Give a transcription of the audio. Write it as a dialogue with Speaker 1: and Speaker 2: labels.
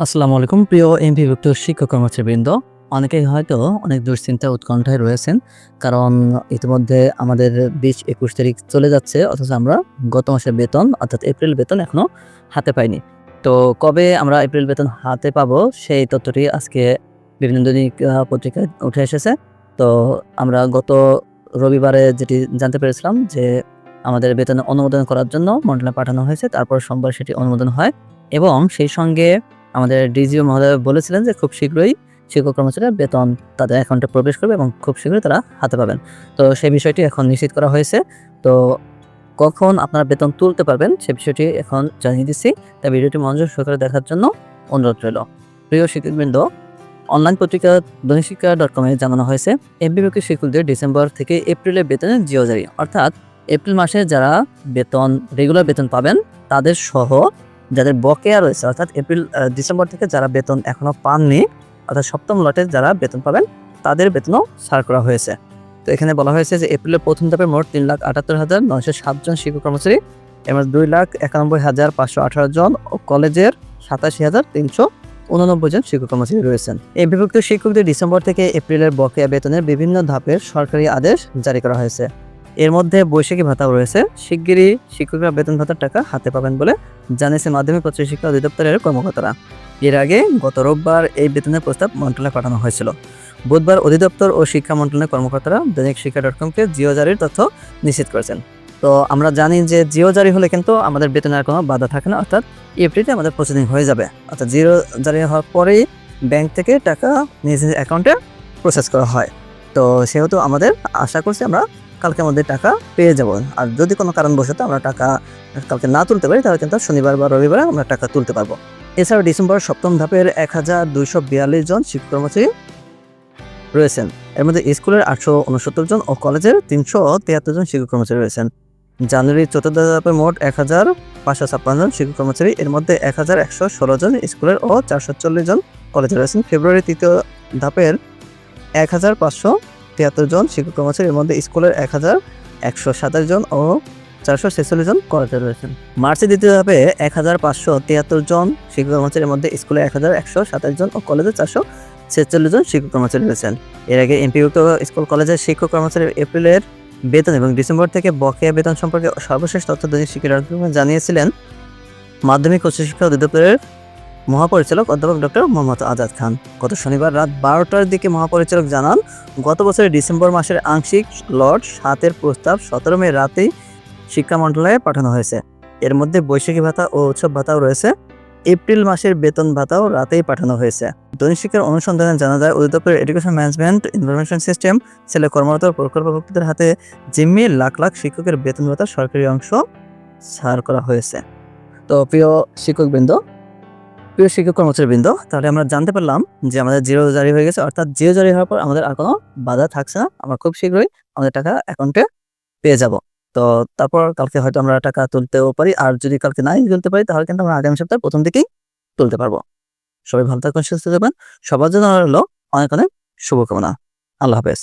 Speaker 1: আসসালামু আলাইকুম প্রিয় এমপিভুক্ত শিক্ষক কর্মচারীবৃন্দ। অনেকেই হয়তো অনেক দুশ্চিন্তা উৎকণ্ঠায় রয়েছেন। কারণ ইতিমধ্যে আমাদের ২০-২১ তারিখ চলে যাচ্ছে, অথচ আমরা গত মাসের বেতন অর্থাৎ এপ্রিল বেতন এখনো হাতে পাইনি। তো কবে আমরা এপ্রিল বেতন হাতে পাবো সেই তথ্যটি আজকে বিভিন্ন দৈনিক পত্রিকায় উঠে এসেছে। তো আমরা গত রবিবারে যেটি জানতে পেরেছিলাম যে আমাদের বেতন অনুমোদন করার জন্য মন্ত্রণালয়ে পাঠানো হয়েছে। তারপর সোমবার সেটি অনুমোদন হয় এবং সেই সঙ্গে আমাদের ডিজিও মহোদয় বলেছিলেন যে খুব শীঘ্রই শিক্ষক কর্মচারীরা বেতন তাদের অ্যাকাউন্টে প্রবেশ করবে এবং খুব শীঘ্রই তারা হাতে পাবেন। তো সেই বিষয়টি এখন নিশ্চিত করা হয়েছে। তো কখন আপনারা বেতন তুলতে পারবেন সে বিষয়টি এখন জানিয়ে দিচ্ছি। তাই ভিডিওটি মনোযোগ সহকারে দেখার জন্য অনুরোধ রইল। প্রিয় শিক্ষকবৃন্দ, অনলাইন পত্রিকা দৈনিকশিক্ষা.com এ জানানো হয়েছে এমপিভুক্ত শিক্ষকদের ডিসেম্বর থেকে এপ্রিলের বেতনের জিও জারি, অর্থাৎ এপ্রিল মাসে যারা রেগুলার বেতন পাবেন তাদের সহ যাদের বকেয়া রয়েছে, অর্থাৎ ডিসেম্বর থেকে যারা বেতন এখনো পাননি, অর্থাৎ সপ্তম লটে যারা বেতন পাবেন তাদের বেতনও ছাড় করা হয়েছে। তো এখানে বলা হয়েছে যে এপ্রিলের প্রথম ধাপে মোট ৩,৭৮,৯০৭ জন শিক্ষক কর্মচারী, এর মধ্যে 2,91,518 জন ও কলেজের ৮৭,৩89 জন শিক্ষক কর্মচারী রয়েছেন। এই বিভক্ত শিক্ষকদের ডিসেম্বর থেকে এপ্রিলের বকেয়া বেতনের বিভিন্ন ধাপের সরকারি আদেশ জারি করা হয়েছে। এর মধ্যে বৈশাখী ভাতাও রয়েছে। শিগগিরই শিক্ষকরা বেতন ভাতার টাকা হাতে পাবেন বলে জানিয়েছে মাধ্যমিক ও শিক্ষা অধিদপ্তরের কর্মকর্তারা। এর আগে গত রোববার এই বেতনের প্রস্তাব মন্ত্রণালয়ে পাঠানো হয়েছিল। বুধবার অধিদপ্তর ও শিক্ষা মন্ত্রণালয়ের কর্মকর্তারা দৈনিক শিক্ষা.com-কে জিও জারির তথ্য নিশ্চিত করেছেন। তো আমরা জানি যে জিও জারি হলে কিন্তু আমাদের বেতনের কোনো বাধা থাকে না, অর্থাৎ এপ্রিলে আমাদের প্রসেসিং হয়ে যাবে। অর্থাৎ জিও জারি হওয়ার পরেই ব্যাংক থেকে টাকা নিজ নিজ অ্যাকাউন্টে প্রসেস করা হয়। তো সেহেতু আমাদের আশা করছি আমরা কালকের মধ্যে টাকা পেয়ে যাব। আর যদি কোনো কারণবশত আমরা টাকা কালকে না তুলতে পারি তাহলে কিন্তু শনিবার বা রবিবারে আমরা টাকা তুলতে পারবো। এছাড়াও ডিসেম্বর সপ্তম ধাপের ১,২৪২ জন শিক্ষক কর্মচারী রয়েছেন। এর মধ্যে স্কুলের ৮৬৯ জন ও কলেজের ৩৭৩ জন শিক্ষক কর্মচারী রয়েছেন। জানুয়ারির চতুর্থ ধাপে মোট ১,৫৫৬ জন শিক্ষক কর্মচারী, এর মধ্যে ১,১১৬ জন স্কুলের ও ৪৪০ জন কলেজে রয়েছেন। ফেব্রুয়ারি তৃতীয় ধাপের ১,৫৭৩ জন শিক্ষক কর্মচারী, এর মধ্যে স্কুলের ১,১২৭ জন ও ৪৪৬ জন কলেজে রয়েছেন। মার্চের দ্বিতীয় ধাপে ১,৫৭৩ জন শিক্ষক কর্মচারীর মধ্যে স্কুলে ১,১২৭ জন ও কলেজে ৪৪৬ জন শিক্ষক কর্মচারী রয়েছেন। এর আগে এমপিভুক্ত স্কুল কলেজের শিক্ষক কর্মচারীর এপ্রিলের বেতন এবং ডিসেম্বর থেকে বকেয়া বেতন সম্পর্কে সর্বশেষ তথ্য দৈনিক শিক্ষা.com জানিয়েছিলেন মাধ্যমিক ও শিক্ষা অধিদপ্তরের মহাপরিচালক অধ্যাপক ডক্টর মোহাম্মদ আজাদ খান। গত শনিবার রাত ১২টার দিকে মহাপরিচালক জানান, গত বছরের ডিসেম্বর মাসের আংশিক লট ৭-এর প্রস্তাব ১৭ মে রাতেই শিক্ষা মন্ত্রণালয়ে পাঠানো হয়েছে। এর মধ্যে বৈশাখী ভাতা ও উৎসব ভাতাও রয়েছে। এপ্রিল মাসের বেতন ভাতাও রাতেই পাঠানো হয়েছে। দৈনিক শিক্ষার অনুসন্ধানে জানা যায়, অধিদপ্তরের এডুকেশন ম্যানেজমেন্ট ইনফরমেশন সিস্টেম সেলে কর্মরত প্রকল্পভুক্তদের হাতে জিম্মি লাখ লাখ শিক্ষকের বেতন ভাতার সরকারি অংশ ছাড় করা হয়েছে। তো প্রিয় শিক্ষক কর্মচারীবৃন্দ, তাহলে আমরা জানতে পারলাম যে আমাদের জিও জারি হয়ে গেছে, অর্থাৎ জিও জারি হওয়ার পর আমাদের আর কোনো বাধা থাকছে না। আমরা খুব শীঘ্রই আমাদের টাকা অ্যাকাউন্টে পেয়ে যাব। তো তারপর কালকে হয়তো আমরা টাকা তুলতেও পারি, আর যদি কালকে নাই তুলতে পারি তাহলে কিন্তু আমরা আগামী সপ্তাহের প্রথম দিকেই তুলতে পারবো। সবাই ভালো থাকবেন, সুস্থ থাকবেন। সবার জন্য রইল অনেক অনেক শুভকামনা। আল্লাহ হাফেজ।